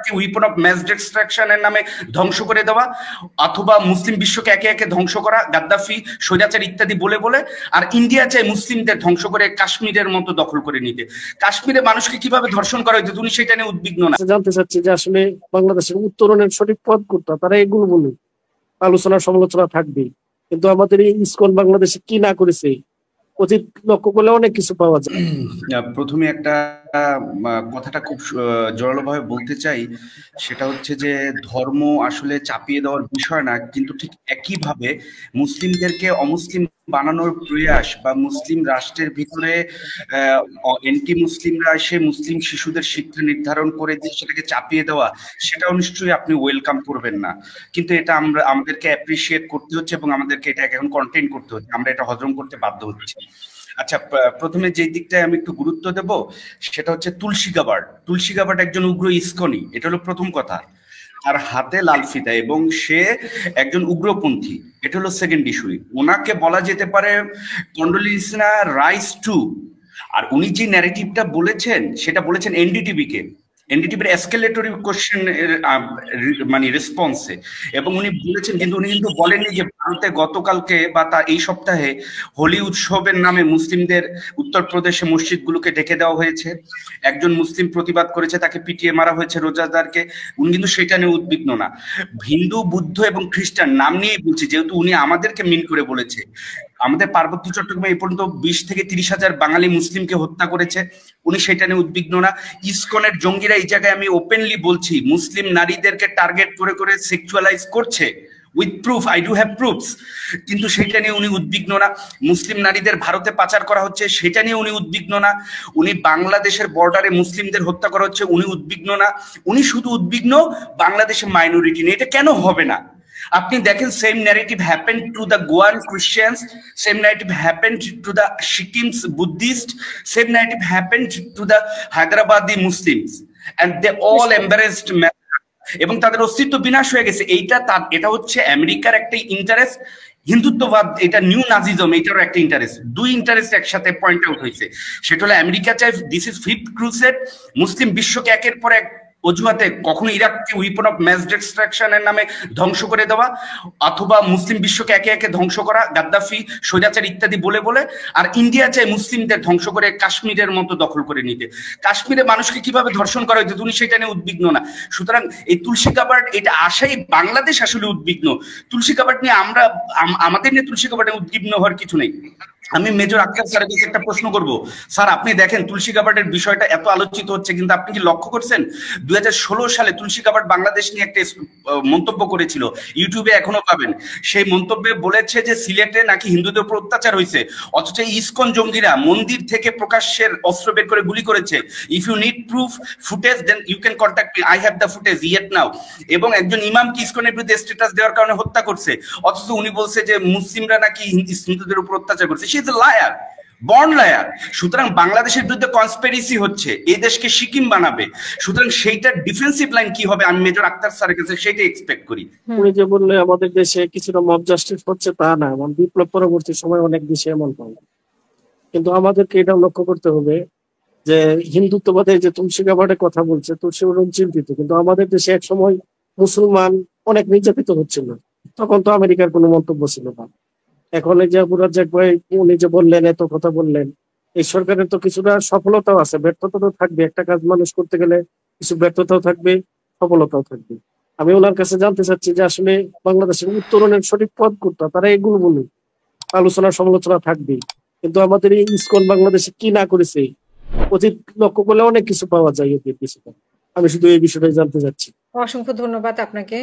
ইরাককে weapon of mass ডিস্ট্রাকশনের নামে ধ্বংস করে দেওয়া, অথবা মুসলিম বিশ্বকে একে একে ধ্বংস করা, গাদ্দাফি, স্বৈরাচার ইত্যাদি বলে বলে। আর ইন্ডিয়া চাই মুসলিমদের ধ্বংস করে কাশ্মীরের মতো দখল করে নিতে। কাশ্মীরে মানুষকে কিভাবে ধর্ষণ করা হয়েছে তুমি সেটা নিয়ে উদ্বিগ্ন না? জানতে চাচ্ছি যে আসলে বাংলাদেশের উত্তরণের সঠিক পথ কোনটা, তারা এগুলো বলুন। আলোচনা সমালোচনা থাকবে, কিন্তু আমাদের এই ইসকন বাংলাদেশে কি না করেছে অতীত লক্ষ্য করলে অনেক কিছু পাওয়া যায়। প্রথমে একটা কথাটা খুব জোরালোভাবে বলতে চাই, সেটা হচ্ছে যে ধর্ম আসলে চাপিয়ে দেওয়ার বিষয় না, কিন্তু ঠিক একইভাবে মুসলিমদেরকে অমুসলিম বানানোর প্রয়াস বা মুসলিম রাষ্ট্রের ভিতরে এন্টি মুসলিমরা এসে মুসলিম শিশুদের শিক্ষা নির্ধারণ করে দিয়ে সেটাকে চাপিয়ে দেওয়া, সেটাও নিশ্চয়ই আপনি ওয়েলকাম করবেন না। কিন্তু এটা আমাদেরকে অ্যাপ্রিসিয়েট করতে হচ্ছে এবং আমাদেরকে এটা এখন কন্টেইন করতে হচ্ছে, আমরা এটা হজম করতে বাধ্য হচ্ছি। আচ্ছা, প্রথমে যে দিকটায় আমি একটু গুরুত্ব দেব সেটা হচ্ছে তুলসী গাবার্ড। তুলসী গাবার্ড একজন উগ্র ইস্কনি, এটা হলো প্রথম কথা। তার হাতে লাল ফিতা এবং সে একজন উগ্রপন্থী, এটা হলো সেকেন্ড ইস্যু। ওনাকে বলা যেতে পারে কন্ডোলিসা রাইস টু। আর উনি যে ন্যারেটিভটা বলেছেন সেটা বলেছেন এনডিটিভি কে, এনডিটিভির এসকেলেটরি কোশ্চেন মানে রেসপন্সে, এবং উনি বলেছেন, কিন্তু উনি কিন্তু বলেননি যে ভারতে গতকালকে বা তা এই সপ্তাহে হোলি উৎসবের নামে মুসলিমদের উত্তরপ্রদেশে মসজিদগুলোকে ডেকে দেওয়া হয়েছে, একজন মুসলিম প্রতিবাদ করেছে, তাকে পিটিয়ে মারা হয়েছে রোজাদারকে। উনি কিন্তু সেটা নিয়ে উদ্বিগ্ন না। হিন্দু, বুদ্ধ এবং খ্রিস্টান নাম নিয়েই বলছি, যেহেতু উনি আমাদেরকে মিন করে বলেছে। আমাদের পার্বত্য চট্টগ্রামে এই পর্যন্ত 20 থেকে 30,000 বাঙালি মুসলিমকে হত্যা করেছে, উনি সেটা নিয়ে উদ্বিগ্ন না। ইসকনের জঙ্গিরা এই জায়গায় আমি ওপেনলি বলছি মুসলিম নারীদেরকে টার্গেট করে করে সেক্সুয়ালাইজ করছে, with proof, I do have proofs, কিন্তু সেটা নিয়ে উনি উদ্বিগ্ন না। মুসলিম নারীদের ভারতে পাচার করা হচ্ছে, সেটা নিয়ে উনি উদ্বিগ্ন না। উনি বাংলাদেশের বর্ডারে মুসলিমদের হত্যা করা হচ্ছে, উনি উদ্বিগ্ন না। উনি শুধু উদ্বিগ্ন বাংলাদেশের মাইনরিটি নিয়ে। এটা কেন হবে না? আপনি দেখেন, same narrative happen to the Goan Christians, same narrative happen to the Sikkims Buddhist, same narrative happen to the Hyderabadi Muslims, and they all embarrassed, এবং তাদের অস্তিত্ব বিনাশ হয়ে গেছে। এটা হচ্ছে আমেরিকার একটা ইন্টারেস্ট, হিন্দুত্ববাদ, এটা নিউ নাজিজম, এটারও একটা ইন্টারেস্ট। দুই ইন্টারেস্ট একসাথে পয়েন্ট আউট হয়েছে। সেটা হলো আমেরিকা চাই দিস ইজ ফিফথ ক্রুসেড, মুসলিম বিশ্বকে একের পর এক অজুহাতে কখনো ইরাককে উইপন অফ ম্যাস ডিস্ট্রাকশনের নামে ধ্বংস করে দেওয়া, অথবা মুসলিম বিশ্বকে একে একে ধ্বংস করা, গাদ্দাফি, স্বৈরাচার ইত্যাদি বলে বলে। আর ইন্ডিয়া চাই মুসলিমদের ধ্বংস করে কাশ্মীরের মতো দখল করে নিতে। কাশ্মীরে মানুষকে কিভাবে ধর্ষণ করা হয়েছে তুমি সেটা নিয়ে উদ্বিগ্ন না। সুতরাং এই তুলসী কাবার্ড, এটা আশাই বাংলাদেশ আসলে উদ্বিগ্ন। তুলসী কাবার্ড নিয়ে আমাদের নিয়ে তুলসী কাবার্ডে উদ্বিগ্ন হওয়ার কিছু নেই। আমি মেজর আক্তার স্যারের কাছে একটা প্রশ্ন করব। স্যার, আপনি দেখেন তুলসী কাবার্ডের বিষয়টা এত আলোচিত হচ্ছে, কিন্তু আপনি কি লক্ষ্য করছেন 2016 সালে তুলসী কাবার্ড বাংলাদেশ নিয়ে একটা মন্তব্য করেছিল, ইউটিউবে এখনো পাবেন। সেই মন্তব্যে বলেছে যে সিলেটে নাকি হিন্দুদের উপর অত্যাচার হয়েছে, অথচ ইসকন জঙ্গিরা মন্দির থেকে প্রকাশ্যের অস্ত্র বের করে গুলি করেছে। If you need proof footage then you can contact me, I have the footage yet now. এবং একজন ইমামকে ইসকনের বিরুদ্ধে স্ট্যাটাস দেওয়ার কারণে হত্যা করছে, অথচ উনি বলছে যে মুসলিমরা নাকি হিন্দুদের উপর অত্যাচার করছে। সে is a liar, born liar. সুতরাং বাংলাদেশের বিরুদ্ধে কনস্পিরেসি হচ্ছে, এই দেশকে সিকিম বানাবে। সুতরাং সেইটার ডিফেন্সিভ লাইন কি হবে আমি মেজর আক্তার স্যারের কাছে সেটাই এক্সপেক্ট করি। উনি যে বললে আমাদের দেশে কিছুটা মব জাস্টিস হচ্ছে, তা না, মানে বিপ্লব পরবর্তী সময় অনেক দেশে এমন পাবে। কিন্তু আমাদেরকে এটাও লক্ষ্য করতে হবে যে হিন্দুত্ববাদে যে তুলসী গাবার্ডের কথা বলছে, তুলসী চিন্তিত, কিন্তু আমাদের দেশে এক সময় মুসলমান অনেক নির্যাতিত হচ্ছিল, তখন তো আমেরিকার কোনো মন্তব্য ছিল না। এখন এই যে মুরাজ্জাক ভাই উনি যে বললেন, এত কথা বললেন, এই সরকারের তো কিছুটা সফলতাও আছে, ব্যর্থতা তো থাকবে। একটা কাজ মানুষ করতে গেলে কিছু ব্যর্থতাও থাকবে, সফলতাও থাকবে। আমি ওনার কাছে জানতে চাচ্ছি যে আসলে বাংলাদেশের উত্তরণের সঠিক পথ কোনটা, তারা এগুলো বলুন। আলোচনা সমালোচনা থাকবে, কিন্তু আমাদের এই ইসকন বাংলাদেশে কি না করেছে অতীত লক্ষ্য করলে অনেক কিছু পাওয়া যায়। আমি শুধু এই বিষয়টাই জানতে চাচ্ছি। অসংখ্য ধন্যবাদ আপনাকে।